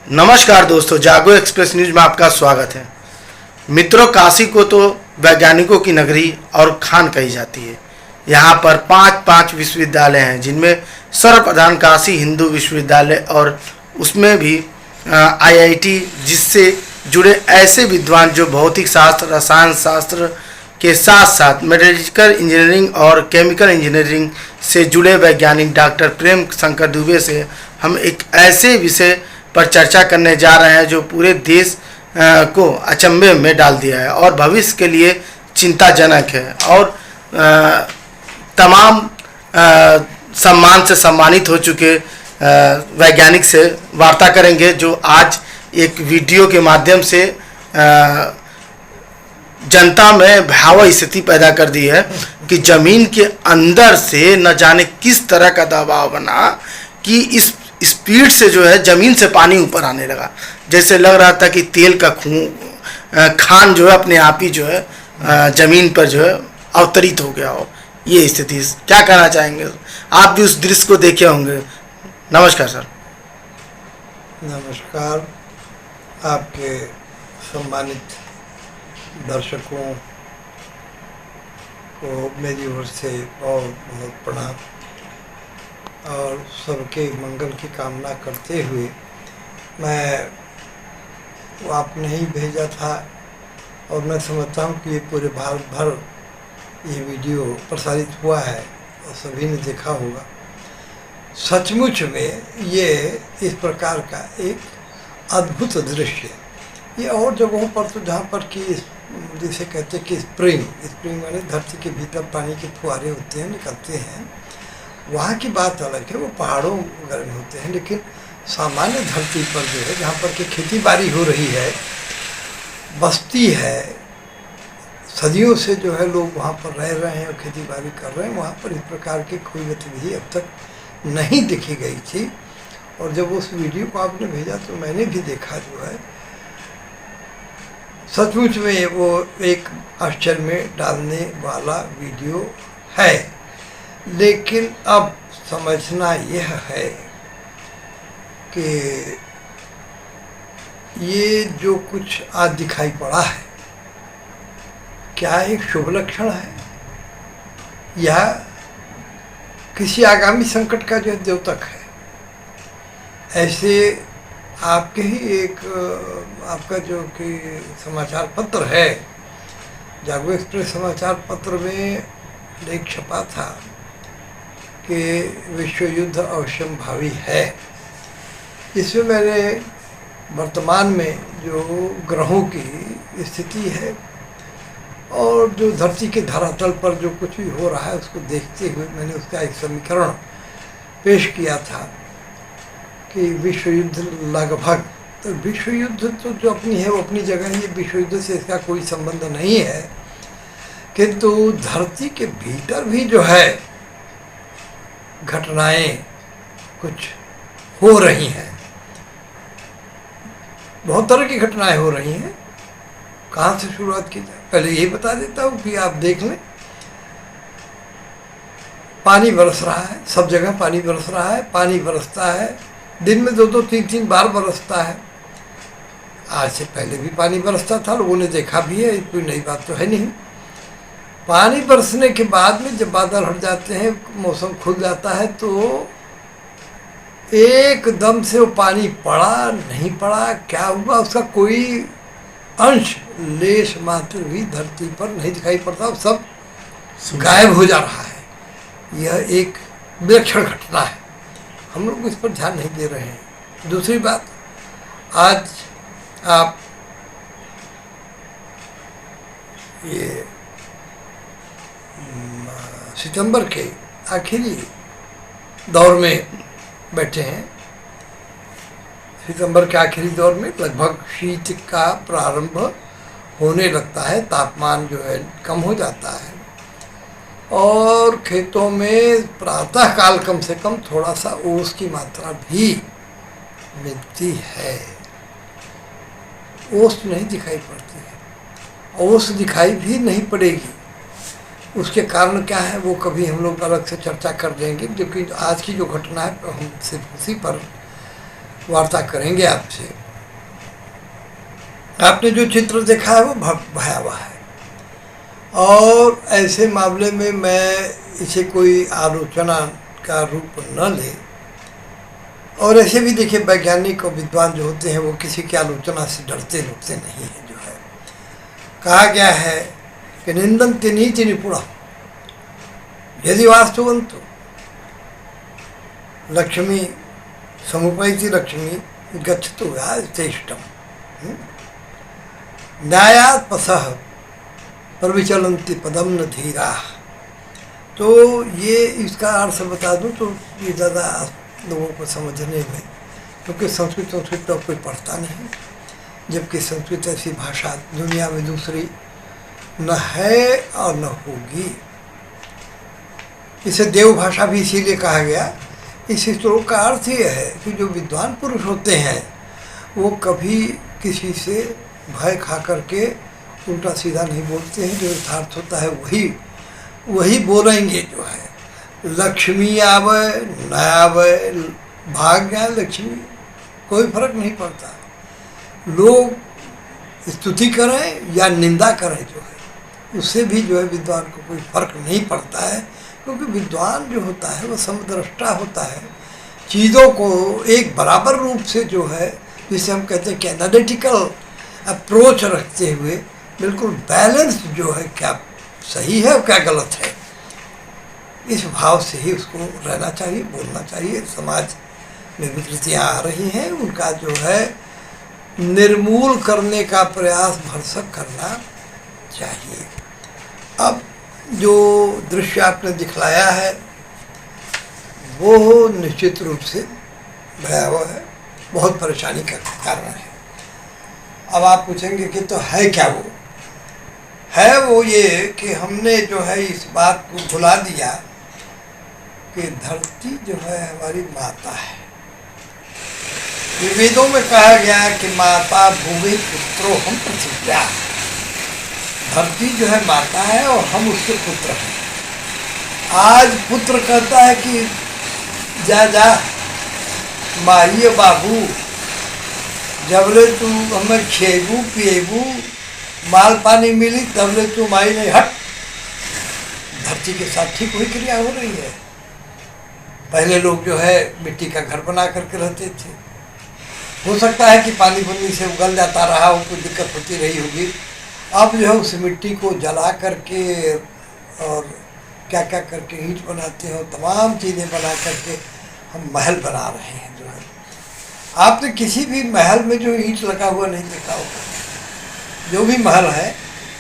नमस्कार दोस्तों, जागो एक्सप्रेस न्यूज में आपका स्वागत है। मित्रों, काशी को तो वैज्ञानिकों की नगरी और खान कही जाती है। यहाँ पर पांच विश्वविद्यालय हैं, जिनमें सर्वप्रधान काशी हिंदू विश्वविद्यालय और उसमें भी आईआईटी, जिससे जुड़े ऐसे विद्वान जो भौतिक शास्त्र, रसायन शास्त्र के साथ साथ मेडिकल इंजीनियरिंग और केमिकल इंजीनियरिंग से जुड़े वैज्ञानिक डॉक्टर प्रेम शंकर दुबे से हम एक ऐसे विषय पर चर्चा करने जा रहे हैं जो पूरे देश को अचंभे में डाल दिया है और भविष्य के लिए चिंताजनक है। और तमाम सम्मान से सम्मानित हो चुके वैज्ञानिक से वार्ता करेंगे, जो आज एक वीडियो के माध्यम से जनता में भयावह स्थिति पैदा कर दी है कि जमीन के अंदर से न जाने किस तरह का दबाव बना कि इस स्पीड से जो है जमीन से पानी ऊपर आने लगा। जैसे लग रहा था कि तेल का खान जो है अपने आप ही जो है जमीन पर जो है अवतरित हो गया हो। ये स्थिति, क्या कहना चाहेंगे? आप भी उस दृश्य को देखे होंगे। नमस्कार सर। नमस्कार। आपके सम्मानित दर्शकों को मेरी ओर से बहुत बहुत प्रणाम और सबके मंगल की कामना करते हुए, मैं वो आपने ही भेजा था और मैं समझता हूँ कि ये पूरे भारत भर ये वीडियो प्रसारित हुआ है और सभी ने देखा होगा। सचमुच में ये इस प्रकार का एक अद्भुत दृश्य, ये और जगहों पर तो जहाँ पर कि जिसे कहते हैं कि स्प्रिंग माने धरती के भीतर पानी के फुहारे होते हैं, निकलते हैं, वहाँ की बात अलग है, वो पहाड़ों वगैरह में होते हैं। लेकिन सामान्य धरती पर जो है, जहाँ पर कि खेती बाड़ी हो रही है, बस्ती है, सदियों से जो है लोग वहाँ पर रह रहे हैं और खेती बाड़ी कर रहे हैं, वहाँ पर इस प्रकार की कोई गतिविधि अब तक नहीं देखी गई थी। और जब उस वीडियो को आपने भेजा तो मैंने भी देखा, जो है सचमुच में वो एक आश्चर्य में डालने वाला वीडियो है। लेकिन अब समझना यह है कि ये जो कुछ आज दिखाई पड़ा है, क्या एक शुभ लक्षण है या किसी आगामी संकट का जो द्योतक है? ऐसे आपके ही एक आपका जो कि समाचार पत्र है, जागो एक्सप्रेस समाचार पत्र में एक छपा था कि विश्व युद्ध अवश्यंभावी है। इसमें मैंने वर्तमान में जो ग्रहों की स्थिति है और जो धरती के धरातल पर जो कुछ भी हो रहा है उसको देखते हुए मैंने उसका एक समीकरण पेश किया था कि विश्व युद्ध लगभग, तो विश्व युद्ध तो जो अपनी है वो अपनी जगह ही, विश्व युद्ध से इसका कोई संबंध नहीं है, किंतु धरती के भीतर भी जो है घटनाएं कुछ हो रही हैं, बहुत तरह की घटनाएं हो रही हैं। कहाँ से शुरुआत की जाए? पहले यही बता देता हूँ कि आप देख लें, पानी बरस रहा है, सब जगह पानी बरस रहा है, पानी बरसता है, दिन में 2-2, 3-3 बार बरसता है। आज से पहले भी पानी बरसता था, लोगों ने देखा भी है, कोई नई बात तो है नहीं। पानी बरसने के बाद में जब बादल हट जाते हैं, मौसम खुल जाता है, तो एकदम से वो पानी पड़ा नहीं पड़ा, क्या हुआ, उसका कोई अंश लेश मात्र भी धरती पर नहीं दिखाई पड़ता, सब गायब हो जा रहा है। यह एक विलक्षण घटना है, हम लोग इस पर ध्यान नहीं दे रहे हैं। दूसरी बात, आज आप ये सितंबर के आखिरी दौर में बैठे हैं। सितंबर के आखिरी दौर में लगभग शीत का प्रारंभ होने लगता है, तापमान जो है कम हो जाता है और खेतों में प्रातः काल कम से कम थोड़ा सा ओस की मात्रा भी मिलती है। ओस नहीं दिखाई पड़ती है, ओस दिखाई भी नहीं पड़ेगी। उसके कारण क्या है वो कभी हम लोग अलग से चर्चा कर देंगे, क्योंकि आज की जो घटना है हम सिर्फ उसी पर वार्ता करेंगे आपसे। आपने जो चित्र देखा है वो भयावह है, और ऐसे मामले में मैं इसे कोई आलोचना का रूप न ले। और ऐसे भी देखिए, वैज्ञानिक और विद्वान जो होते हैं वो किसी की आलोचना से डरते रुकते नहीं हैं। जो है कहा गया है कि निंदन्ति नीति निपुणा यदि वास्तवंतु लक्ष्मी समुपैति लक्ष्मी गच्छतु यथेष्टम न्यायात् पथः प्रविचलन्ति पदम न धीरा। तो ये इसका अर्थ बता दूं तो ये ज़्यादा लोगों को समझने में, क्योंकि संस्कृत तो कोई पढ़ता नहीं, जबकि संस्कृत ऐसी भाषा दुनिया में दूसरी न है और न होगी। इसे देव भाषा भी इसीलिए कहा गया। इस श्लोक का अर्थ ये है कि जो विद्वान पुरुष होते हैं वो कभी किसी से भय खा करके उल्टा सीधा नहीं बोलते हैं। जो यथार्थ होता है वही बोलेंगे। जो है लक्ष्मी आवे न आवे, भाग गया लक्ष्मी, कोई फर्क नहीं पड़ता। लोग स्तुति करें या निंदा करें, जो है उससे भी जो है विद्वान को कोई फर्क नहीं पड़ता है, क्योंकि विद्वान जो होता है वह समदृष्टा होता है। चीज़ों को एक बराबर रूप से जो है, जिसे हम कहते हैं कि एनालिटिकल अप्रोच रखते हुए बिल्कुल बैलेंस जो है, क्या सही है और क्या गलत है, इस भाव से ही उसको रहना चाहिए, बोलना चाहिए। समाज में विकृतियाँ आ रही हैं, उनका जो है निर्मूल करने का प्रयास भरसक करना चाहिए। अब जो दृश्य आपने दिखलाया है वो निश्चित रूप से भयावह है, बहुत परेशानी का कारण है। अब आप पूछेंगे कि तो है क्या वो? है वो ये कि हमने जो है इस बात को भुला दिया कि धरती जो है हमारी माता है। वेदों में कहा गया है कि माता भूमि पुत्रो हम पृथ्व्या। धरती जो है माता है और हम उसके पुत्र हैं। आज पुत्र कहता है कि जा जा माहिए बाबू, जबले तू हमें खेबू पिएबू माल पानी मिली तबले तू माई नहीं हट। धरती के साथ ठीक वही क्रिया हो रही है। पहले लोग जो है मिट्टी का घर बना करके रहते थे। हो सकता है कि पानी बुनी से उगल जाता रहा हो, कोई दिक्कत होती रही होगी। अब जो है उस मिट्टी को जला करके और क्या क्या करके ईंट बनाते हो, तमाम चीज़ें बना करके हम महल बना रहे हैं। जो है आपने किसी भी महल में जो ईंट लगा हुआ नहीं देखा होगा। जो भी महल है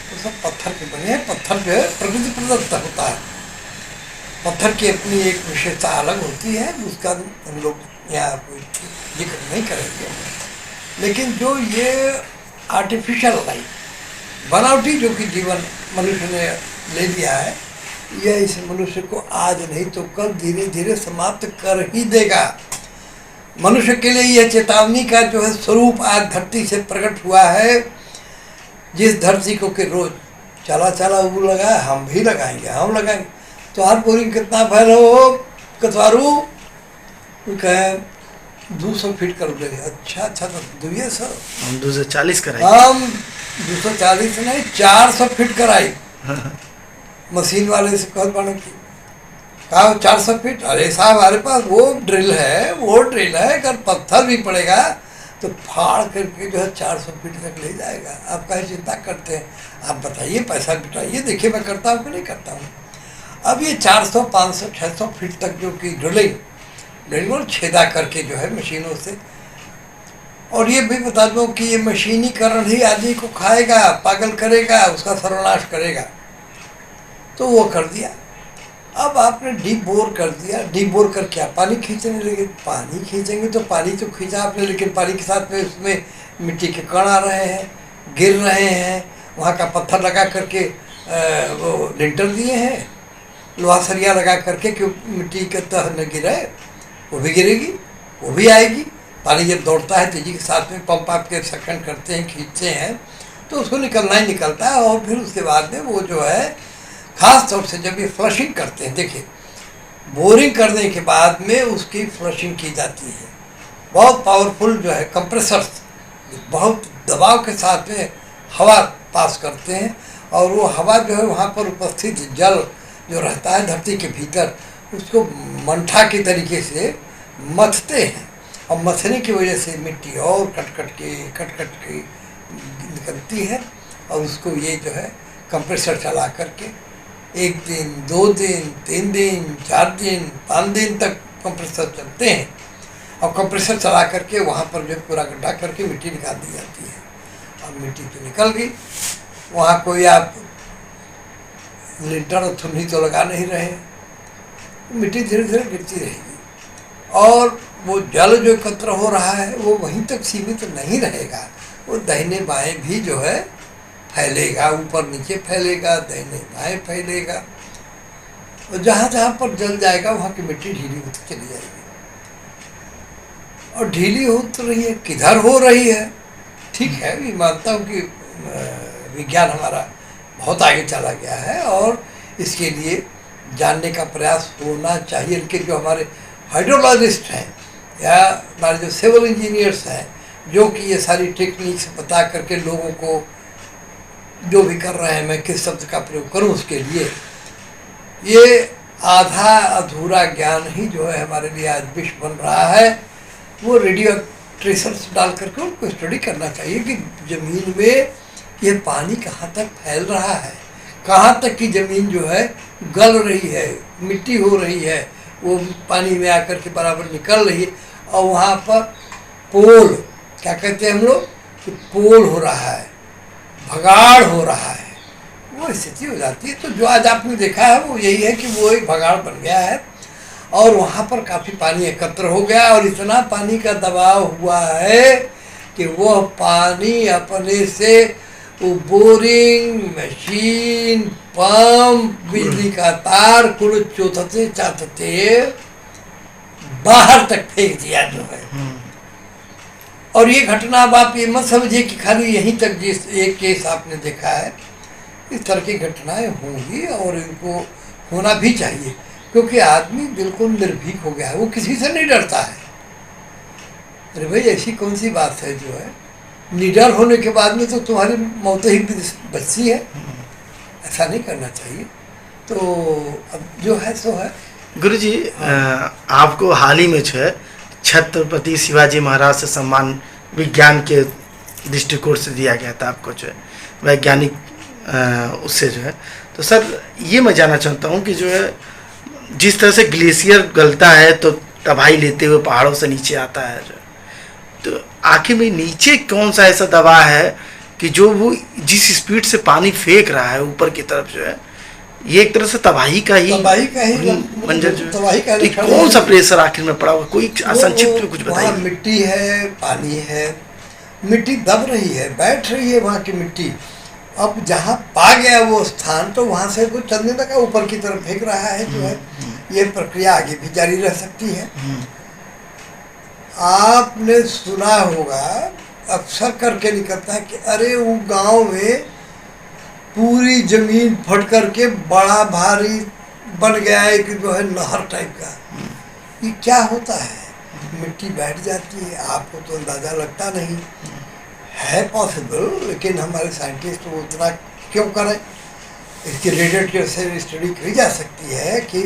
वो सब पत्थर के बने हैं। पत्थर जो है प्रकृति प्रदत्त होता है। पत्थर की अपनी एक विशेषता अलग होती है, उसका हम लोग यहाँ कोई जिक्र नहीं करेंगे। लेकिन जो ये आर्टिफिशियल लाइफ, बनावटी जो कि जीवन मनुष्य ने ले लिया है, यह इस मनुष्य को आज नहीं तो कल धीरे धीरे समाप्त कर ही देगा। मनुष्य के लिए यह चेतावनी का जो है स्वरूप आज धरती से प्रकट हुआ है। जिस धरती को कि रोज चला चला वो लगाए, हम भी लगाएंगे, हम लगाएंगे। तो हर बोरिंग कितना फैल हो कतवारू, कहे 200 फीट कर देंगे। अच्छा तो 200 हम 240 कराए। हम 240 नहीं 400 फीट कराई। मशीन वाले से कह पाने की कहा 400 फीट। अरे साहब हमारे पास वो ड्रिल है, अगर पत्थर भी पड़ेगा तो फाड़ करके जो है 400 फीट तक ले जाएगा। आप कहीं चिंता करते हैं? आप बताइए, पैसा बिटाइए, देखिए मैं करता हूँ कि नहीं करता हूँ। अब ये 400, 500, 600 फीट तक जो कि ड्रिलिंग छेदा करके जो है मशीनों से, और ये भी बता दो कि ये मशीनीकरण ही आदमी को खाएगा, पागल करेगा, उसका सर्वनाश करेगा। तो वो कर दिया। अब आपने डीप बोर कर दिया। डीप बोर कर क्या पानी खींचने लगे? पानी खींचेंगे तो पानी तो खींचा आपने, लेकिन पानी के साथ में उसमें मिट्टी के कण आ रहे हैं, गिर रहे हैं। वहाँ का पत्थर लगा करके वो लिंटर दिए हैं, लोहा सरिया लगा करके कि मिट्टी के तह न गिरे। वो भी गिरेगी, वो भी आएगी। पानी जब दौड़ता है तेजी के साथ में, पंप आपके सक्शन करते हैं, खींचते हैं, तो उसको निकलना ही निकलता है। और फिर उसके बाद में वो जो है खास तौर से जब ये फ्लशिंग करते हैं, देखिए बोरिंग करने के बाद में उसकी फ्लशिंग की जाती है। बहुत पावरफुल जो है कंप्रेसर्स, बहुत दबाव के साथ में हवा पास करते हैं, और वो हवा जो है वहाँ पर उपस्थित जल जो रहता है धरती के भीतर, उसको मंठा के तरीके से मथते हैं, और मथने की वजह से मिट्टी और कट कट के निकलती है, और उसको ये जो है कंप्रेसर चला करके 1 दिन 2 दिन 3 दिन 4 दिन 5 दिन तक कंप्रेसर चलते हैं, और कंप्रेसर चला करके वहाँ पर जो पूरा गड्ढा करके मिट्टी निकाल दी जाती है। अब मिट्टी तो निकल गई, वहाँ कोई आप लिंटर और थुन्नी तो लगा नहीं रहे, मिट्टी धीरे धीरे गिरती रहेगी, और वो जल जो एकत्र हो रहा है वो वहीं तक सीमित नहीं रहेगा, वो दाहिने बाएं भी जो है फैलेगा, ऊपर नीचे फैलेगा, दाहिने बाएं फैलेगा, और जहाँ जहाँ पर जल जाएगा वहाँ की मिट्टी ढीली होती चली जाएगी। और ढीली हो रही है, किधर हो रही है, ठीक है, मैं मानता हूँ कि विज्ञान हमारा बहुत आगे चला गया है, और इसके लिए जानने का प्रयास होना चाहिए। कि जो हमारे हाइड्रोलॉजिस्ट हैं या हमारे जो सिविल इंजीनियर्स हैं, जो कि ये सारी टेक्निक्स बता करके लोगों को जो भी कर रहे हैं, मैं किस शब्द का प्रयोग करूं उसके लिए, ये आधा अधूरा ज्ञान ही जो है हमारे लिए आज विष बन रहा है। वो रेडियो ट्रेसर्स डाल करके उनको स्टडी करना चाहिए कि ज़मीन में ये पानी कहाँ तक फैल रहा है, कहाँ तक की ज़मीन जो है गल रही है, मिट्टी हो रही है, वो पानी में आकर के बराबर निकल रही है, और वहाँ पर पोल, क्या कहते हैं हम लोग, कि पोल हो रहा है, भगाड़ हो रहा है, वो स्थिति हो जाती है। तो जो आज आपने देखा है वो यही है कि वो एक भगाड़ बन गया है, और वहाँ पर काफ़ी पानी एकत्र हो गया, और इतना पानी का दबाव हुआ है कि वह पानी अपने से वो बोरिंग मशीन, पंप, बिजली का तार कुल चौथते चाहते बाहर तक फेंक दिया जो है। और ये घटना अब आप ये मत समझिए कि खाली यहीं तक जिस एक केस आपने देखा है, इस तरह की घटनाएं होंगी, और इनको होना भी चाहिए, क्योंकि आदमी बिल्कुल निर्भीक हो गया है, वो किसी से नहीं डरता है। अरे भाई, ऐसी कौन सी बात है जो है निडर होने के बाद में तो तुम्हारी मौत ही बचती है, ऐसा नहीं करना चाहिए। तो अब जो है सो है। गुरुजी, आपको हाल ही में जो है छत्रपति शिवाजी महाराज से सम्मान विज्ञान के दृष्टिकोण से दिया गया था, आपको जो है वैज्ञानिक उससे जो है। तो सर, ये मैं जानना चाहता हूँ कि जो है जिस तरह से ग्लेशियर गलता है तो तबाही लेते हुए पहाड़ों से नीचे आता है, जो तो आखिर में नीचे कौन सा ऐसा दबाव है कि जो वो जिस स्पीड से पानी फेंक रहा है ऊपर की तरफ, जो है ये एक तरह से तबाही का ही मंजर जो है, तो कौन सा प्रेशर आखिर में पड़ा हुआ, कोई संक्षिप्त में कुछ बताइए। मिट्टी है, पानी है, मिट्टी दब रही है, बैठ रही है वहाँ की मिट्टी। अब जहाँ पा गया वो स्थान, तो वहाँ से कुछ चलने लगा, ऊपर की तरफ फेंक रहा है जो है। ये प्रक्रिया आगे भी जारी रह सकती है। आपने सुना होगा, अक्सर करके निकलता है कि अरे वो गांव में पूरी जमीन फट करके बड़ा भारी बन गया है कि जो है नहर टाइप का। ये क्या होता है? मिट्टी बैठ जाती है, आपको तो अंदाज़ा लगता नहीं है, पॉसिबल, लेकिन हमारे साइंटिस्ट वो उतना क्यों करें। इसकी रेडिएटिव से स्टडी की जा सकती है कि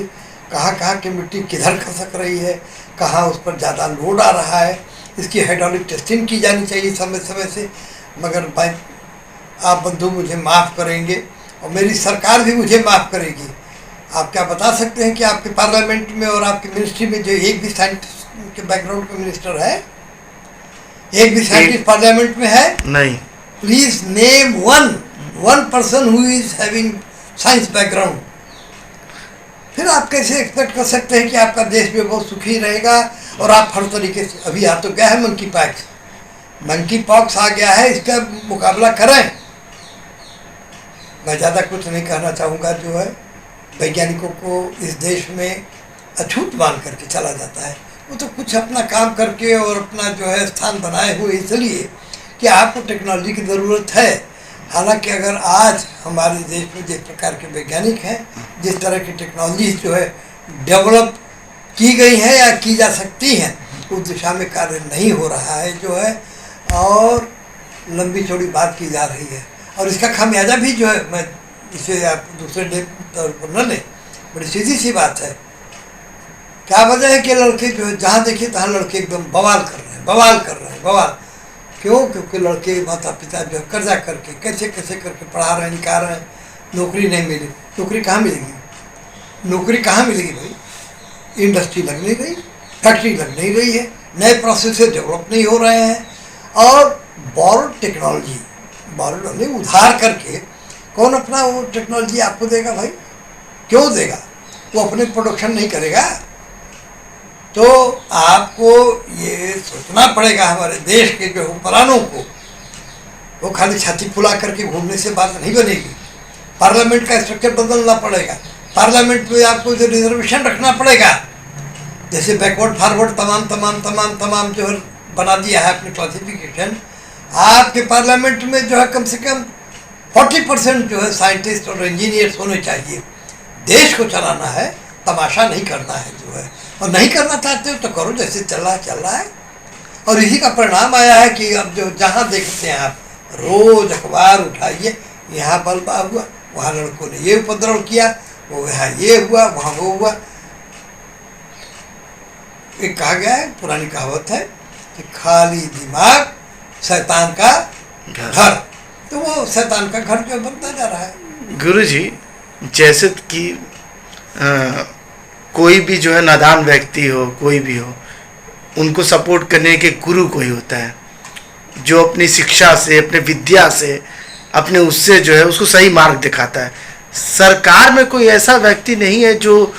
कहाँ कहाँ की मिट्टी किधर खसक रही है, कहाँ उस पर ज़्यादा लोड आ रहा है। इसकी हाइड्रोलिक टेस्टिंग की जानी चाहिए समय समय से। मगर भाई, आप बंधु मुझे माफ़ करेंगे और मेरी सरकार भी मुझे माफ़ करेगी। आप क्या बता सकते हैं कि आपके पार्लियामेंट में और आपकी मिनिस्ट्री में जो एक भी साइंटिस्ट के बैकग्राउंड का मिनिस्टर है? एक भी साइंटिस्ट पार्लियामेंट में है? नहीं। Please name one person who is having science background. फिर आप कैसे एक्सपेक्ट कर सकते हैं कि आपका देश भी बहुत सुखी रहेगा और आप हर तरीके से। अभी आ तो क्या है मंकी पॉक्स आ गया है, इसका मुकाबला करें। मैं ज़्यादा कुछ नहीं कहना चाहूँगा। जो है वैज्ञानिकों को इस देश में अछूत मान करके चला जाता है। वो तो कुछ अपना काम करके और अपना जो है स्थान बनाए हुए, इसलिए कि आपको टेक्नोलॉजी की ज़रूरत है। हालांकि अगर आज हमारे देश में जिस प्रकार के वैज्ञानिक हैं, जिस तरह की टेक्नोलॉजी जो है डेवलप की गई है या की जा सकती हैं, उस दिशा में कार्य नहीं हो रहा है जो है, और लंबी चौड़ी बात की जा रही है। और इसका खामियाजा भी जो है, मैं इसे आप दूसरे तौर पर न लें, बड़ी सीधी सी बात है। क्या वजह है कि लड़के जो है जहाँ देखिए तहाँ लड़के एकदम बवाल कर रहे हैं, बवाल कर रहे हैं, बवाल। क्यों? क्योंकि लड़के माता पिता जो है कर्जा करके कैसे कैसे करके पढ़ा रहे हैं, निकाल रहे हैं, नौकरी नहीं मिली। नौकरी कहाँ मिलेगी? नौकरी कहाँ मिलेगी भाई? इंडस्ट्री लग नहीं रही, फैक्ट्री लग नहीं रही है, नए प्रोसेस डेवलप नहीं हो रहे हैं, और बॉरोड टेक्नोलॉजी, बॉरोड नहीं, उधार करके कौन अपना वो टेक्नोलॉजी आपको देगा भाई? क्यों देगा? वो अपने प्रोडक्शन नहीं करेगा। तो आपको ये सोचना पड़ेगा, हमारे देश के जो हुक्मरानों को, वो खाली छाती फुला करके घूमने से बात नहीं बनेगी। पार्लियामेंट का स्ट्रक्चर बदलना पड़ेगा, पार्लियामेंट में आपको जो रिजर्वेशन रखना पड़ेगा, जैसे बैकवर्ड फॉरवर्ड तमाम तमाम तमाम तमाम जो है बना दिया है अपने क्लासिफिकेशन। आपके पार्लियामेंट में जो है कम से कम 40% जो है साइंटिस्ट और इंजीनियर्स होने चाहिए। देश को चलाना है, तमाशा नहीं करना है जो है। और नहीं करना चाहते हो तो करो, जैसे चल रहा है। और इसी का परिणाम आया है कि अब जो जहाँ देखते हैं आप, रोज अखबार उठाइए, यहाँ बलबा हुआ, वहाँ लड़कों ने ये उपद्रव किया, वो यहाँ ये हुआ, वहाँ वो हुआ। एक कहा गया है, पुरानी कहावत है कि खाली दिमाग शैतान का घर। तो वो शैतान का घर जो बनता जा रहा है। गुरुजी, जैसे कि कोई भी जो है नादान व्यक्ति हो, कोई भी हो, उनको सपोर्ट करने के गुरु कोई होता है जो अपनी शिक्षा से, अपने विद्या से, अपने उससे जो है उसको सही मार्ग दिखाता है। सरकार में कोई ऐसा व्यक्ति नहीं है जो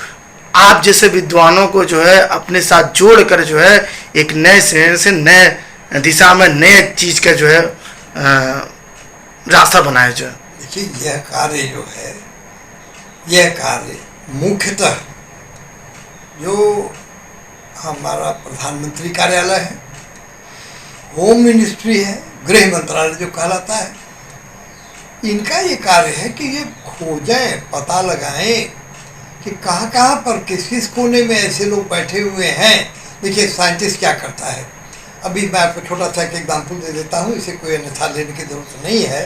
आप जैसे विद्वानों को जो है अपने साथ जोड़कर जो है एक नए से नए दिशा में नए चीज का जो है रास्ता बनाए जो है। देखिए, यह कार्य जो है, यह कार्य मुख्यतः जो हमारा प्रधानमंत्री कार्यालय है, होम मिनिस्ट्री है, गृह मंत्रालय जो कहलाता है, इनका ये कार्य है कि ये खोजें, पता लगाएं कि कहाँ कहाँ पर किस किस कोने में ऐसे लोग बैठे हुए हैं। देखिए, साइंटिस्ट क्या करता है, अभी मैं आपको छोटा सा एक एग्जाम्पल दे देता हूँ, इसे कोई अन्यथा लेने की जरूरत नहीं है।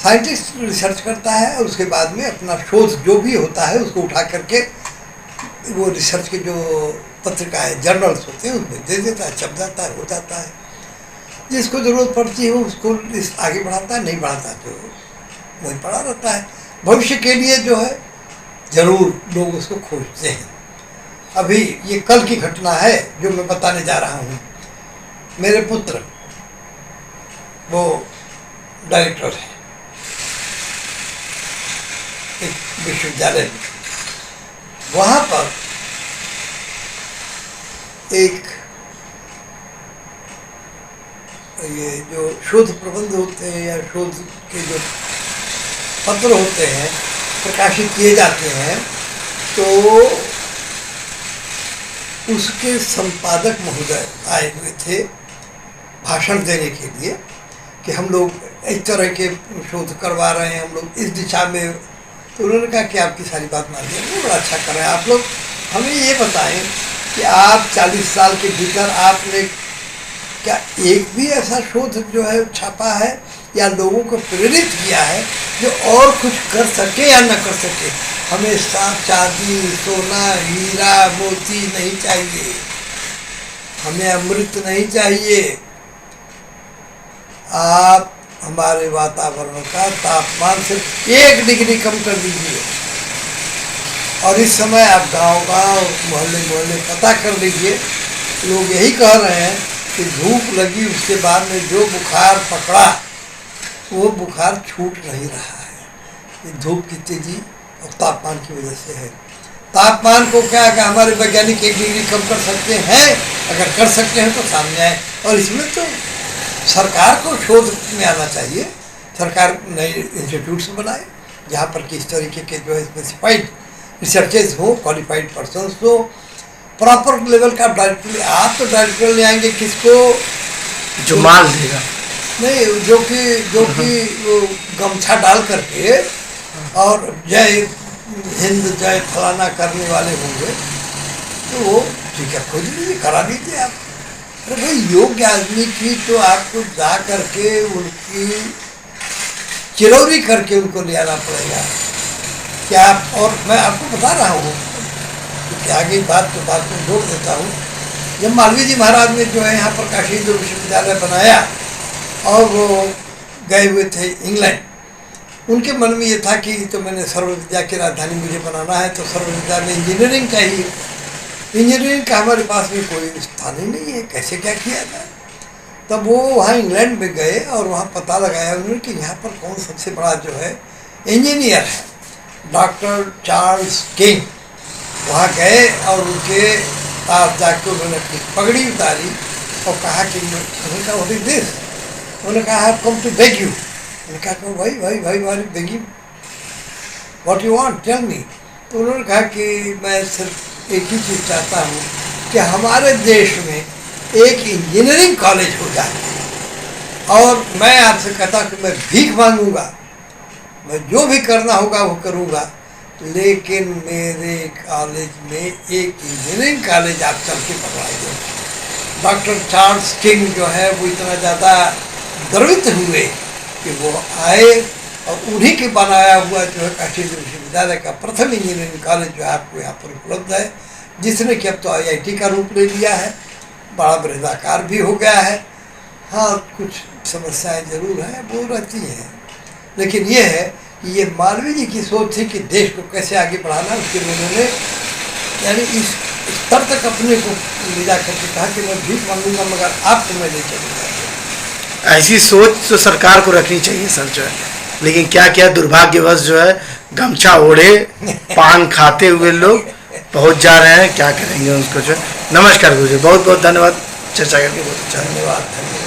साइंटिस्ट रिसर्च करता है और उसके बाद में अपना शोध जो भी होता है उसको उठा करके वो रिसर्च के जो पत्रिकाएं, जर्नल्स होते हैं उसमें दे देता है, छप जाता है, हो जाता है। जिसको ज़रूरत पड़ती है उसको आगे बढ़ाता है, नहीं बढ़ाता तो वही पड़ा रहता है। भविष्य के लिए जो है ज़रूर लोग उसको खोजते हैं। अभी ये कल की घटना है जो मैं बताने जा रहा हूँ। मेरे पुत्र वो डायरेक्टर है एक विश्वविद्यालय में, वहाँ पर एक ये जो शोध प्रबंध होते हैं या शोध के जो पत्र होते हैं प्रकाशित किए जाते हैं, तो उसके संपादक महोदय आए हुए थे भाषण देने के लिए कि हम लोग इस तरह के शोध करवा रहे हैं, हम लोग इस दिशा में। तो उन्होंने कहा कि आपकी सारी बात मान लिया, बड़ा अच्छा कर रहे हैं आप लोग। हमें ये बताएं कि आप 40 साल के भीतर आपने क्या एक भी ऐसा शोध जो है छापा है या लोगों को प्रेरित किया है जो और कुछ कर सके या न कर सके। हमें चांदी, सोना, हीरा, मोती नहीं चाहिए, हमें अमृत नहीं चाहिए। आप हमारे वातावरण का तापमान सिर्फ 1 डिग्री कम कर दीजिए। और इस समय आप गांव-गांव, मोहल्ले पता कर लीजिए, लोग यही कह रहे हैं कि धूप लगी उसके बाद में जो बुखार पकड़ा वो बुखार छूट नहीं रहा है। ये धूप की तेजी और तापमान की वजह से है। तापमान को क्या है, हमारे वैज्ञानिक 1 डिग्री कम कर सकते हैं, अगर कर सकते हैं तो सामने आए। और इसमें तो सरकार को शोध में आना चाहिए। सरकार नए इंस्टीट्यूट्स बनाए जहाँ पर कि इस तरीके के जो है स्पेसिफाइड रिसर्चेज हो, क्वालिफाइड पर्सनस हो, प्रॉपर लेवल का डायरेक्टर। आप तो डायरेक्टर ले आएंगे किसको, जो माल देगा नहीं, जो कि वो गमछा डाल करके और जय हिंद जय फलाना करने वाले होंगे। तो वो ठीक है, खोज लीजिए, करा लीजिए आप। अरे भाई, योग्य आदमी की तो आपको जा करके उनकी चिरौरी करके उनको ले आना पड़ेगा। क्या आप, और मैं आपको बता रहा हूँ कि आगे बात को जोड़ देता हूँ। जब मालवीय जी महाराज ने जो है यहाँ पर काशी हिंदू विश्वविद्यालय बनाया और वो गए हुए थे इंग्लैंड, उनके मन में ये था कि तो मैंने सर्व विद्या की राजधानी मुझे बनाना है, तो सर्व विद्या में इंजीनियरिंग चाहिए। इंजीनियरिंग का हमारे पास में कोई स्थान ही नहीं है, कैसे क्या किया जाए। तब वो वहाँ इंग्लैंड में गए और वहाँ पता लगाया उन्होंने कि यहाँ पर कौन सबसे बड़ा जो है इंजीनियर है, डॉक्टर चार्ल्स किंग। वहाँ गए और उनके पास जाके उन्होंने अपनी पगड़ी उतारी और कहा कि उन्होंने कहा व्हाट इज दिस, उन्होंने कहा I have come to beg you. उन्होंने कहा भाई भाई भाई भाई beg you, what you want tell me. तो उन्होंने कहा कि मैं सिर्फ एक ही चीज़ चाहता हूँ कि हमारे देश में एक इंजीनियरिंग कॉलेज हो जाए और मैं आपसे कहता हूँ कि मैं भीख मांगूंगा, मैं जो भी करना होगा वो करूँगा, लेकिन मेरे कॉलेज में एक इंजीनियरिंग कॉलेज आप चल के बनवा दो। डॉक्टर चार्ल्स किंग जो है वो इतना ज़्यादा गर्वित हुए कि वो आए और उन्हीं के बनाया हुआ जो है काशी विश्वविद्यालय का प्रथम इंजीनियरिंग कॉलेज जो है आपको यहाँ पर उपलब्ध है, जिसने कि अब तो IIT का रूप ले लिया है, बड़ा बृहदाकार भी हो गया है। हाँ, कुछ समस्याएं जरूर हैं, वो रहती हैं, लेकिन ये है कि ये मालवीय जी की सोच थी कि देश को कैसे आगे बढ़ाना। उसके लिए उन्होंने यानी इस स्तर तक अपने को ले जा करके कहा कि मैं भीख मांगूंगा मगर आपको मैं ले चलूँगा। ऐसी सोच तो सरकार को रखनी चाहिए सर जो है, लेकिन क्या क्या दुर्भाग्यवश जो है गमछा ओढ़े पान खाते हुए लोग पहुंच जा रहे हैं, क्या करेंगे उसको जो है। नमस्कार गुरु जी, बहुत बहुत धन्यवाद, चर्चा करके बहुत अच्छा। धन्यवाद।